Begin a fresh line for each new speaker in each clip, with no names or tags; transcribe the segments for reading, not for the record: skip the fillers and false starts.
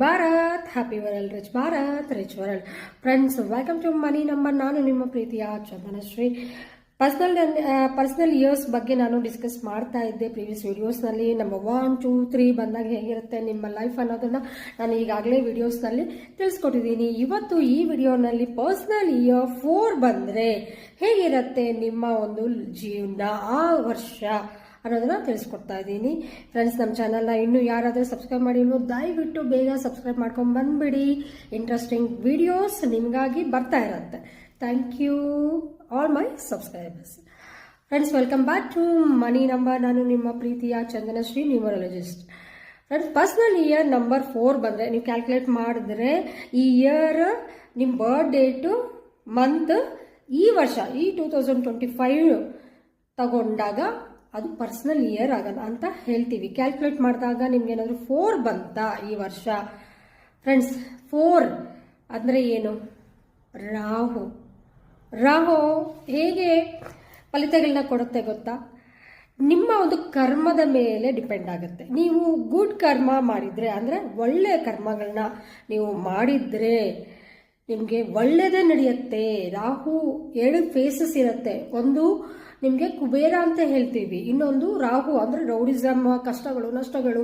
Bharat happy world rich world friends, welcome to money number. ನಾನು ನಿಮ್ಮ ಪ್ರೀತಿಯ ಚಂದನಶ್ರೀ. ಪರ್ಸನಲ್ ಇಯರ್ಸ್ ಬಗ್ಗೆ ನಾನು ಡಿಸ್ಕಸ್ ಮಾಡ್ತಾ ಇದ್ದೆ ಪ್ರೀವಿಯಸ್ ವಿಡಿಯೋಸ್ನಲ್ಲಿ. ನಂಬರ್ 1, 2, 3 ಬಂದಾಗ ಹೇಗಿರುತ್ತೆ ನಿಮ್ಮ ಲೈಫ್ ಅನ್ನೋದನ್ನ ನಾನು ಈಗಾಗಲೇ ವಿಡಿಯೋಸ್ನಲ್ಲಿ ತಿಳಿಸ್ಕೊಟ್ಟಿದ್ದೀನಿ. ಇವತ್ತು ಈ ವಿಡಿಯೋನಲ್ಲಿ ಪರ್ಸನಲ್ ಇಯರ್ 4 ಬಂದರೆ ಹೇಗಿರುತ್ತೆ ನಿಮ್ಮ ಒಂದು ಜೀವನ, ಆ ವರ್ಷ ಅನ್ನೋದನ್ನ ತಿಳಿಸ್ಕೊಡ್ತಾ ಇದ್ದೀನಿ. ಫ್ರೆಂಡ್ಸ್, ನಮ್ಮ ಚಾನಲ್ನ ಇನ್ನೂ ಯಾರಾದರೂ ಸಬ್ಸ್ಕ್ರೈಬ್ ಮಾಡಿಲ್ಲ ದಯವಿಟ್ಟು ಬೇಗ ಸಬ್ಸ್ಕ್ರೈಬ್ ಮಾಡ್ಕೊಂಡು ಬಂದ್ಬಿಡಿ. ಇಂಟ್ರೆಸ್ಟಿಂಗ್ ವಿಡಿಯೋಸ್ ನಿಮಗಾಗಿ ಬರ್ತಾ ಇರುತ್ತೆ. Thank you all my subscribers. Friends, welcome back to money number. ನಾನು ನಿಮ್ಮ ಪ್ರೀತಿಯ Chandanashree, numerologist. Friends, personal year number 4 ಬಂದರೆ ನೀವು ಕ್ಯಾಲ್ಕುಲೇಟ್ ಮಾಡಿದ್ರೆ ಈ ಇಯರ್ ನಿಮ್ಮ ಬರ್ತ್ ಡೇಟು, ಮಂತ್, ಈ ವರ್ಷ ಈ 2025 ತಗೊಂಡಾಗ ಅದು ಪರ್ಸನಲ್ ಇಯರ್ ಆಗಲ್ಲ ಅಂತ ಹೇಳ್ತೀವಿ. ಕ್ಯಾಲ್ಕುಲೇಟ್ ಮಾಡಿದಾಗ ನಿಮ್ಗೇನಾದರೂ 4 ಬಂತಾ ಈ ವರ್ಷ? ಫ್ರೆಂಡ್ಸ್, 4 ಅಂದರೆ ಏನು? ರಾಹು ಹೇಗೆ ಫಲಿತಗಳನ್ನ ಕೊಡುತ್ತೆ ಗೊತ್ತಾ? ನಿಮ್ಮ ಒಂದು ಕರ್ಮದ ಮೇಲೆ ಡಿಪೆಂಡ್ ಆಗುತ್ತೆ. ನೀವು ಗುಡ್ ಕರ್ಮ ಮಾಡಿದರೆ, ಅಂದರೆ ಒಳ್ಳೆಯ ಕರ್ಮಗಳನ್ನ ನೀವು ಮಾಡಿದರೆ ನಿಮಗೆ ಒಳ್ಳೆಯದೇ ನಡೆಯುತ್ತೆ. ರಾಹು 2 ಫೇಸಸ್ ಇರುತ್ತೆ. ಒಂದು ನಿಮಗೆ ಕುಬೇರ ಅಂತ ಹೇಳ್ತೀವಿ, ಇನ್ನೊಂದು ರಾಹು ಅಂದರೆ ರೌಡಿಸಮ್, ಕಷ್ಟಗಳು, ನಷ್ಟಗಳು.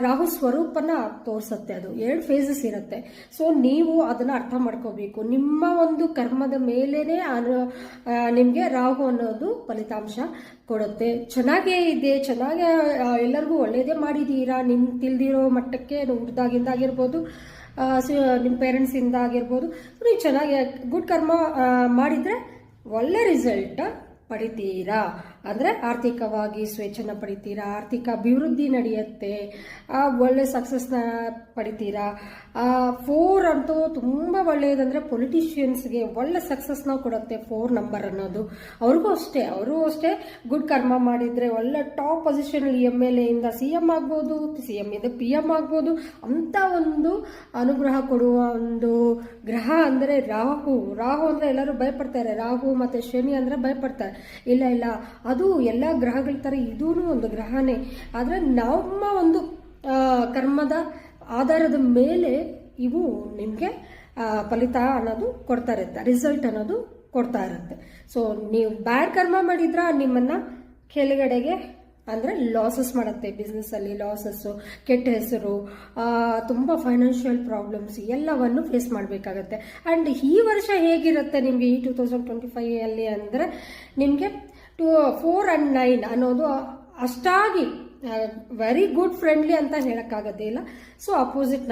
ರಾಹು ಸ್ವರೂಪನ ತೋರಿಸುತ್ತೆ. ಅದು 2 ಫೇಸಸ್ ಇರುತ್ತೆ. ಸೊ ನೀವು ಅದನ್ನು ಅರ್ಥ ಮಾಡ್ಕೋಬೇಕು. ನಿಮ್ಮ ಒಂದು ಕರ್ಮದ ಮೇಲೇ ನಿಮಗೆ ರಾಹು ಅನ್ನೋದು ಫಲಿತಾಂಶ ಕೊಡುತ್ತೆ. ಚೆನ್ನಾಗೇ ಇದೆ, ಚೆನ್ನಾಗಿ ಎಲ್ಲರಿಗೂ ಒಳ್ಳೆಯದೇ ಮಾಡಿದ್ದೀರಾ, ನಿಮ್ಗೆ ತಿಳಿದಿರೋ ಮಟ್ಟಕ್ಕೆ ಹುಟ್ಟಿದಾಗಿಂದಾಗಿರ್ಬೋದು, ನಿಮ್ಮ ಪೇರೆಂಟ್ಸಿಂದ ಆಗಿರ್ಬೋದು, ನೀವು ಚೆನ್ನಾಗಿ ಗುಡ್ ಕರ್ಮ ಮಾಡಿದರೆ ಒಳ್ಳೆ ರಿಸಲ್ಟ್ ಪಡಿತೀರಾ. ಅಂದರೆ ಆರ್ಥಿಕವಾಗಿ ಸ್ವೇಚ್ಛನ ಪಡಿತೀರಾ, ಆರ್ಥಿಕ ಅಭಿವೃದ್ಧಿ ನಡೆಯುತ್ತೆ, ಒಳ್ಳೆ ಸಕ್ಸಸ್ನ ಪಡಿತೀರಾ. 4 ಅಂತೂ ತುಂಬ ಒಳ್ಳೆಯದಂದರೆ ಪೊಲಿಟಿಷಿಯನ್ಸ್ಗೆ ಒಳ್ಳೆ ಸಕ್ಸಸ್ನ ಕೊಡುತ್ತೆ 4 ನಂಬರ್ ಅನ್ನೋದು. ಅವರು ಅಷ್ಟೇ ಗುಡ್ ಕರ್ಮ ಮಾಡಿದರೆ ಒಳ್ಳೆ ಟಾಪ್ ಪೊಸಿಷನಲ್ಲಿ MLA ಇಂದ CM ಆಗ್ಬೋದು, CM ಇಂದ PM ಆಗ್ಬೋದು. ಅಂಥ ಒಂದು ಅನುಗ್ರಹ ಕೊಡುವ ಒಂದು ಗ್ರಹ ಅಂದರೆ ರಾಹು. ಅಂದರೆ ಎಲ್ಲರೂ ಭಯಪಡ್ತಾರೆ. ರಾಹು ಮತ್ತು ಶನಿ ಅಂದರೆ ಭಯಪಡ್ತಾರೆ. ಇಲ್ಲ, ಅದು ಎಲ್ಲ ಗ್ರಹಗಳ ಥರ ಇದೂ ಒಂದು ಗ್ರಹನೇ. ಆದರೆ ನಮ್ಮ ಒಂದು ಕರ್ಮದ ಆಧಾರದ ಮೇಲೆ ಇವು ನಿಮಗೆ ಫಲಿತ ಅನ್ನೋದು ಕೊಡ್ತಾ ಇರುತ್ತೆ, ರಿಸಲ್ಟ್ ಅನ್ನೋದು ಕೊಡ್ತಾ ಇರುತ್ತೆ. ಸೊ ನೀವು ಬ್ಯಾಡ್ ಕರ್ಮ ಮಾಡಿದ್ರೆ ನಿಮ್ಮನ್ನು ಕೆಳಗಡೆಗೆ ಅಂದರೆ ಲಾಸಸ್ ಮಾಡುತ್ತೆ. ಬಿಸ್ನೆಸ್ಸಲ್ಲಿ ಲಾಸಸ್ಸು, ಕೆಟ್ಟ ಹೆಸರು, ತುಂಬ ಫೈನಾನ್ಷಿಯಲ್ ಪ್ರಾಬ್ಲಮ್ಸ್ ಎಲ್ಲವನ್ನು ಫೇಸ್ ಮಾಡಬೇಕಾಗತ್ತೆ. ಆ್ಯಂಡ್ ಈ ವರ್ಷ ಹೇಗಿರುತ್ತೆ ನಿಮಗೆ ಈ 2025 ಅಂದರೆ ನಿಮಗೆ 4 and 9 ಅನ್ನೋದು ಅಷ್ಟಾಗಿ ವೆರಿ ಗುಡ್ ಫ್ರೆಂಡ್ಲಿ ಅಂತ ಹೇಳೋಕ್ಕಾಗೋದೇ ಇಲ್ಲ. So opposite